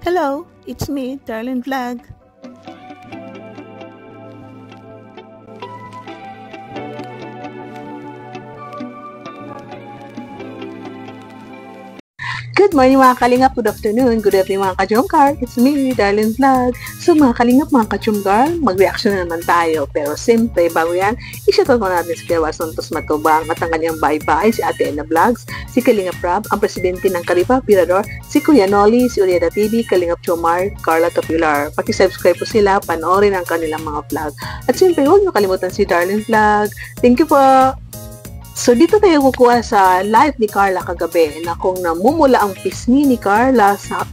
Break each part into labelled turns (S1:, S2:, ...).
S1: Hello, it's me, Darlene Vlog. Good morning mga kalingap, good afternoon, good evening mga ka-Jomcar. It's me, Darlene Vlog. So mga kalingap, mga ka-Jomcar, mag-reaction na naman tayo. Pero siyempre, bago yan, i-shoutout mo natin si Kuya Santos Matubang at ang kanyang bye-bye, si Ate Ena Vlogs, si Kalingap Rab, ang presidente ng Karipa Pirador, si Kuya Noli, si Urieta TV, Kalingap Jomar, Carla Topular. Paki-subscribe po sila, panoorin ang kanilang mga vlog. At siyempre, huwag niyo kalimutan si Darlene Vlog. Thank you po! So, dito tayo kukuha sa live ni Carla kagabi na kung namumula ang pisngi ni Carla sa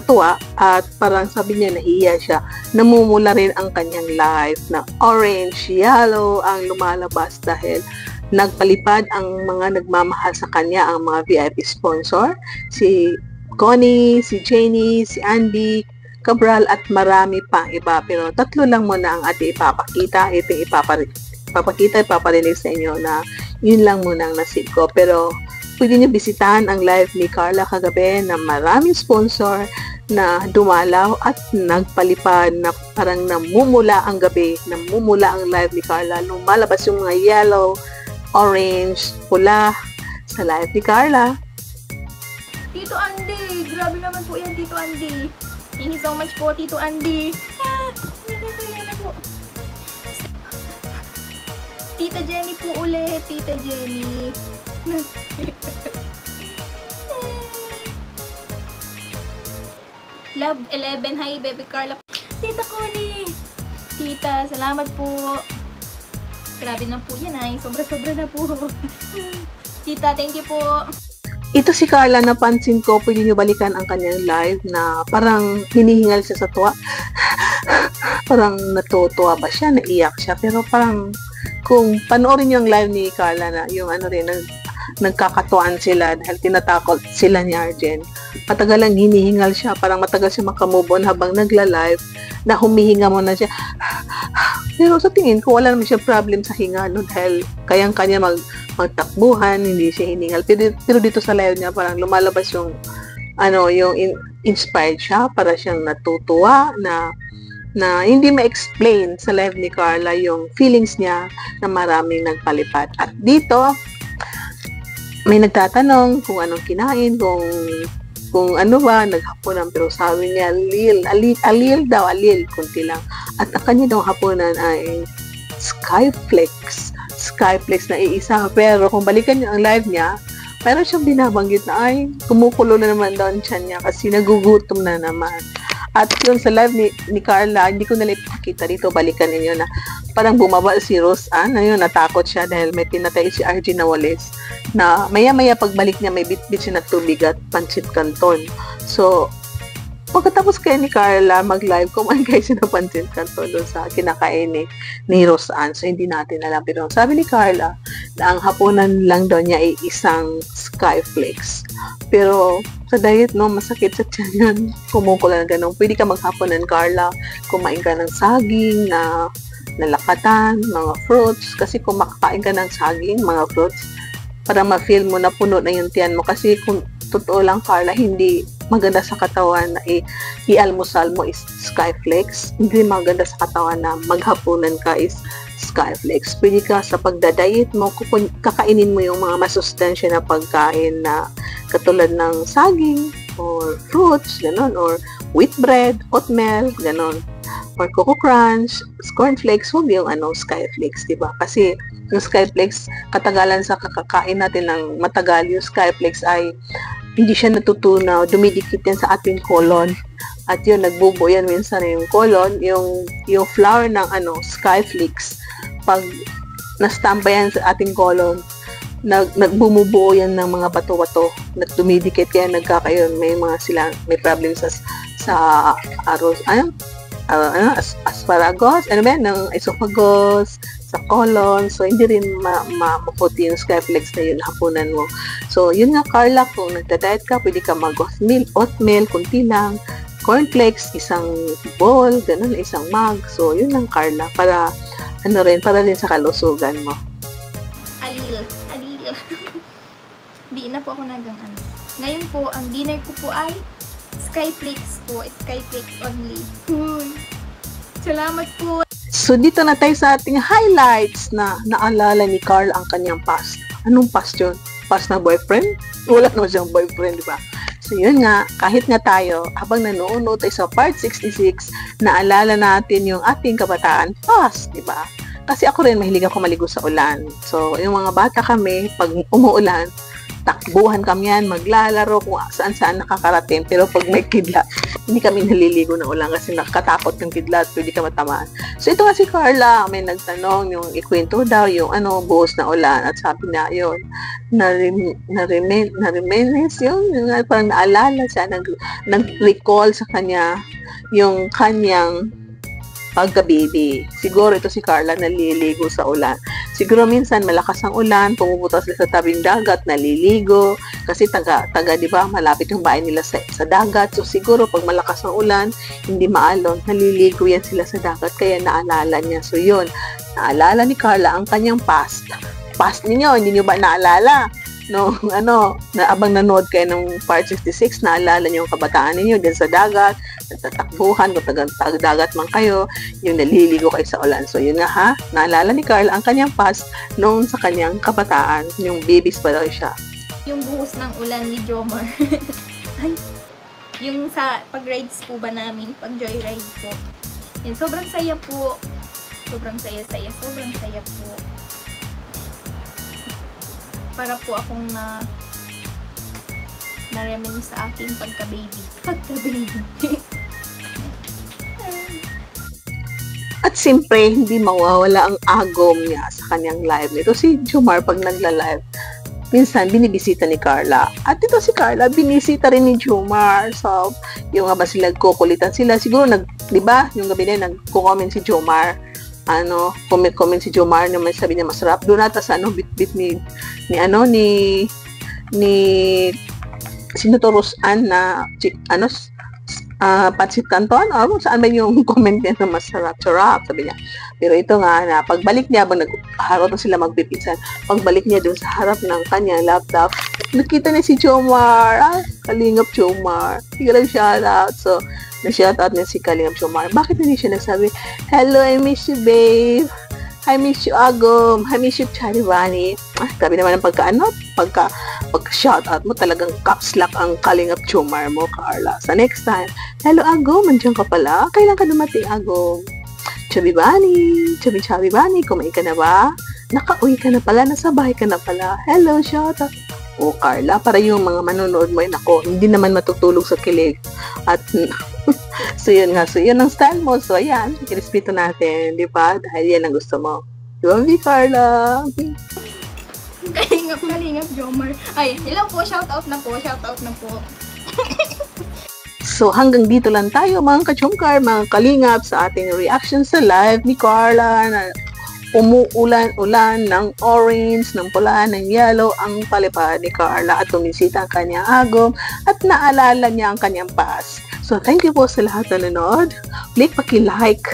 S1: tuwa at parang sabi niya nahiya siya. Namumula rin ang kanyang live na orange, yellow ang lumalabas dahil nagpalipad ang mga nagmamahal sa kanya, ang mga VIP sponsor. Si Connie, si Jenny, si Andy, Cabral at marami pang iba. Pero tatlo lang muna ang ating ipapakita. Ito ipaparinig sa inyo na yun lang muna ang nasid ko. Pero pwede nyo bisitahan ang live ni Carla kagabi na maraming sponsor na dumalaw at nagpalipad na parang namumula ang gabi, namumula ang live ni Carla. Lumalabas yung mga yellow, orange, pula sa live ni Carla.
S2: Tito Andy! Grabe naman po yan, Tito Andy. Thank you so much po, Tito Andy. Tita Jenny po ulit, Tita Jenny. Love 11, hi baby Carla. Tita Connie. Tita, salamat po. Grabe na po yan ay, sobra-sobra na po. Tita, thank you po.
S1: Ito si Carla, napansin ko, pwede nyo balikan ang kanyang live na parang hinihingal siya sa tuwa. Parang natutuwa ba siya, naiyak siya, pero parang kung panoorin nyo ang live ni Carla na yung ano rin, nagkakatuan sila dahil tinatakot sila ni Arjen. Matagal lang hinihingal siya, parang matagal siya makamove on habang nagla-live na humihinga mo na siya. Pero sa tingin ko, wala naman siya problem sa hinga, no? Dahil kayang-kanya magtakbuhan, hindi siya hiningal. Pero dito sa live niya, parang lumalabas yung, yung inspired siya, para siyang natutuwa na hindi ma-explain sa live ni Carla yung feelings niya na maraming nagpalipad. At dito, may nagtatanong kung anong kinain, kung ano ba, naghapunan. Pero sabi niya, alil daw, kunti lang. At ang kanya daw hapunan ay Skyflex na iisa. Pero kung balikan niyo ang live niya, mayroon siyang binabanggit na ay, kumukulo na naman daw ang tiyan niya kasi nagugutom na naman. At yun sa live ni Carla, hindi ko nalang ipakita dito, balikan ninyo na parang bumaba si Rose Ann, natakot siya dahil may pinatay si RG na walis, na maya-maya pagbalik niya may bit-bit siya na tubig at pancit canton. So, pagkatapos kayo ni Carla mag-live, kumain kayo siya ng pancit canton doon sa kinakain ni Rose Ann. So, hindi natin alam. Pero sabi ni Carla na ang hapunan lang daw niya ay isang Skyflex. Pero sa diet, no, masakit sa tiyan yan. Kumukula na ganun. Pwede ka maghapunan, Carla. Kumain ka ng saging na nalakatan, mga fruits. Kasi kung makakain ka ng saging, mga fruits, para ma-feel mo na puno na yung tiyan mo. Kasi kung totoo lang, Carla, hindi maganda sa katawan na i-almusal mo is Skyflex. Hindi maganda sa katawan na maghapunan ka is Skyflex. Pwede ka sa pagdadiet mo, kakainin mo yung mga masustansya na pagkain na katulad ng saging or fruits, ganon, or wheat bread, oatmeal, ganon, or Coco Crunch, cornflakes, huwag yung Skyflex, diba? Kasi yung Skyflex, katagalan sa kakakain natin ng matagal, yung Skyflex ay hindi siya natutunaw, dumidikit yan sa ating colon. At yun, nagbubo yan minsan yung colon, yung flour ng Skyflex, pag nastampa yan sa ating colon, nagbumubuo yan ng mga bato-bato, dumidikit yan, nagkakayon, may problem sa aros, asparagus, ng esophagus, sa colon. So, hindi rin maputi yung Skyflex na yun, hapunan mo. So, yun nga, Carla, kung nagda-diet ka, pwede ka oatmeal, kunti lang, cornflakes, isang bowl, ganun, isang mug. So, yun lang, Carla, para rin sa kalusugan mo.
S2: Alil. Di na po ako Ngayon po, ang dinner ko po ay Skyflix po. Skyflix only. Uy. Salamat po.
S1: So, dito na tayo sa ating highlights na naalala ni Carl ang kanyang past. Anong past yun? Past na boyfriend? Wala naman siyang boyfriend, di ba? So, yun nga, kahit nga tayo, habang nanonood tayo sa part 66, naalala natin yung ating kabataan past, di ba? Kasi ako rin, mahilig ako maligo sa ulan. So, yung mga bata kami, pag umuulan, takbuhan kami yan, maglalaro kung saan-saan nakakarating. Pero pag may kidlat, hindi kami naliligo ng ulan kasi nakakatakot yung kidlat, pwede ka matamaan. So, ito nga si Carla, may nagtanong, yung ikwento daw, yung buhos na ulan. At sabi na yun, na-reminisce yun, parang naalala siya, nag-recall sa kanya yung kanyang pagka-baby. Siguro ito si Carla naliligo sa ulan. Siguro minsan malakas ang ulan, pumupunta sila sa tabing dagat, naliligo. Kasi taga di ba, malapit yung bahay nila sa dagat. So siguro pag malakas ang ulan, hindi maalon, naliligo yan sila sa dagat. Kaya naalala niya. So yun, naalala ni Carla ang kanyang past. Past ninyo, hindi nyo ba naalala? No, abang nanood kayo ng part 66, naalala niyo yung kabataan ninyo dyan sa dagat, nagtatakbuhan, kung taga-dagat man kayo, yung naliligo kayo sa ulan. So, yun nga ha, naalala ni Carl ang kanyang past noon sa kanyang kabataan, yung babies pa daw siya.
S2: Yung buhos ng ulan ni Jomar. Yung sa pag-rides po ba namin, pag-joyride po. Yan, sobrang saya po. Sobrang saya-saya, sobrang saya po. Para po akong na-reminisce sa aking pagka-baby.
S1: At siyempre, hindi mawawala ang agom niya sa kanyang live nito. Si Jomar, pag nagla-live, minsan binibisita ni Carla. At ito si Carla, binisita rin ni Jomar. So, yung nga ba sila kukulitan sila, siguro di ba, yung gabi na nagko-comment si Jomar. Comment si Jomar na may sabi niya masarap. Doon ata sa bit ni sinuturusan na Pansit Canton, saan ba yung comment niya na masarap, sabi niya. Pero ito nga, na pagbalik niya, harap na sila magpipinsan, pagbalik niya doon sa harap ng kanyang laptop, nakita niya si Jomar, kalingap Jomar, biglang shoutout. So, na-shoutout niya si kalingap Jomar. Bakit hindi siya nagsabi, hello, I miss you, babe. I miss you, Agom. I miss you, Charivani. Sabi naman ng pagka-shoutout mo, talagang caps lock ang kalingap Jomar mo, Carla. Sa next time, hello, Agom, nandiyan ka pala. Kailan ka dumating, Agom? Chabi Bani, kumain ka na ba? Nakauwi ka na pala, nasa bahay ka na pala. Hello, shoutout. O, Carla, para yung mga manonood mo, ako, hindi naman matutulog sa kilig. At, so yun ang style mo. So, ayan, irespeto natin, di ba? Dahil yan ang gusto mo. Di ba, Carla?
S2: Kalingap, Jomar. Ay, hello po, shoutout na po.
S1: So, hanggang dito lang tayo, mga kachungkar, mga kalingap, sa ating reaction sa live ni Carla na umuulan-ulan ng orange, ng pula, ng yellow ang palipad ni Carla at tumisita ang kanyang agom at naalala niya ang kanyang past. So, thank you po sa lahat na nanood. Please paki-like,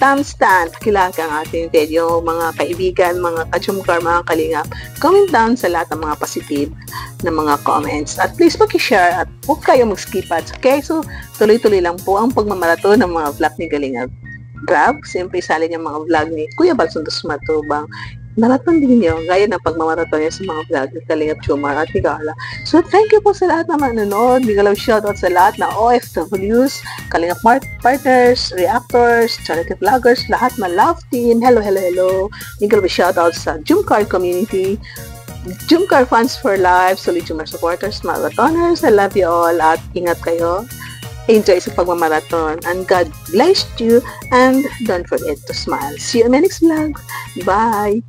S1: thumbs down, paki-like ang ating video, mga kaibigan, mga kachumkar, mga kalingap. Comment down sa lahat ng mga positive na mga comments. At please paki-share at huwag kayo mag-skip ads. Okay? So, tuloy-tuloy lang po ang pagmamaraton ng mga vlog ni Kalingap Grab. Siyempre, isali niya mga vlog ni Kuya Balsuntos Matubang. Marathon din niyo, gaya ng pagmamarathon niya sa mga vlog ni Kalingap Jomar at ni Carla. So, thank you po sa lahat na manonood. Bigalaw shoutout sa lahat na OFWs, Kalingap partners, reactors, charity vloggers, lahat na love team. Hello. Bigalaw shoutout sa Jumcar community, Jumcar fans for life, solid Jumcar supporters, marathoners. I love you all at ingat kayo. Enjoy sa pagmamarathon and God bless you and don't forget to smile. See you in my next vlog. Bye!